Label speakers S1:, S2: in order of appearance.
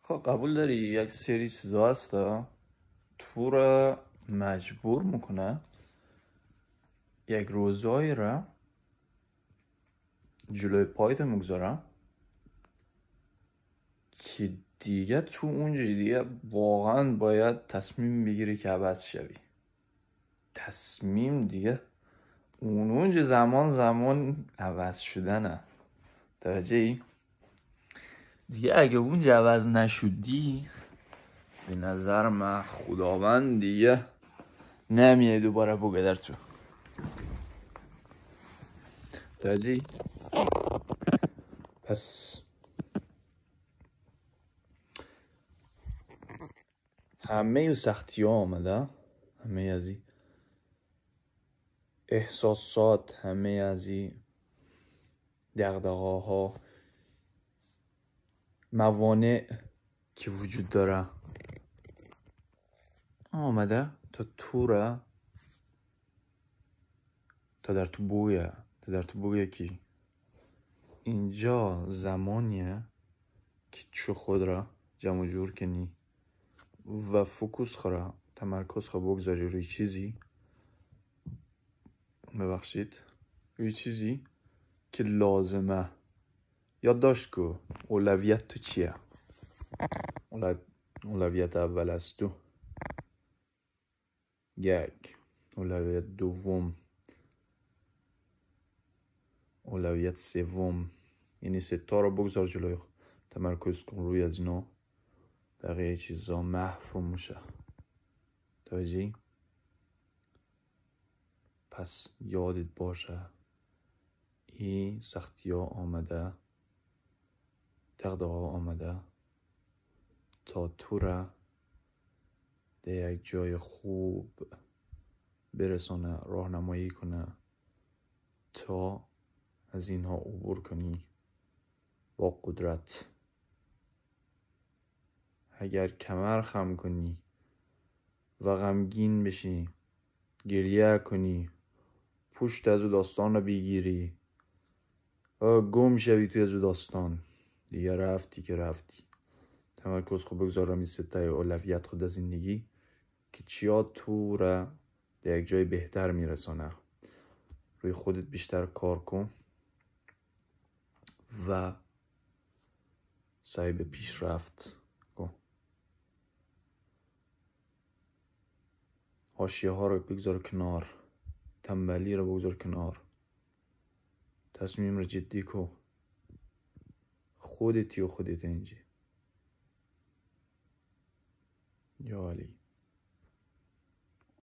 S1: خب قبول داری یک سری چیزا هستا تو را مجبور میکنه یک روزایی را جلوی پایت میگذارم که دیگه تو اونجا دیگه واقعا باید تصمیم بگیری که عوض شوی. تصمیم دیگه اونجا زمان عوض شدنه. توجهی؟ دیگه اگه اونجا عوض نشدی به نظر من خداوند دیگه نمیه دوباره بگذر تو. توجهی؟ پس همه سختی ها آمده، همه از این احساسات، همه از این دغدغه ها، موانع که وجود داره آمده تا تو را تا در تو بویه که اینجا زمانیه که چو خود را جمع جور کنی و فوکوس خورا تمرکز خورا بگذاری روی چیزی، روی چیزی که لازمه. یادداشت کو اولویت تو چیه؟ اولویت اول از تو یک، اولویت دوم، اولویت سوم، یعنی ستا رو بگذار جلوی تمرکز کن روی از اینا، بقیه چیزا محو میشه. توجهی؟ پس یادت باشه این سختی ها آمده، دغدغه ها آمده تا تو را در یک جای خوب برسانه، راهنمایی کنه تا از اینها عبور کنی با قدرت. اگر کمر خم کنی و غمگین بشی، گریه کنی، پشت از او داستان رو بگیری و گم شوی توی از او داستان، دیگه رفتی که رفتی. تمرکز خود بگذار را می ستای اولویت خود از زندگی که چیا تو را در یک جای بهتر میرسانه. روی خودت بیشتر کار کن و سعی به پیشرفت کن. حاشیه ها رو بگذار کنار، تنبلی رو بگذار کنار، تصمیم رو جدی کن. خودتی و خودت اینجی. یا علی.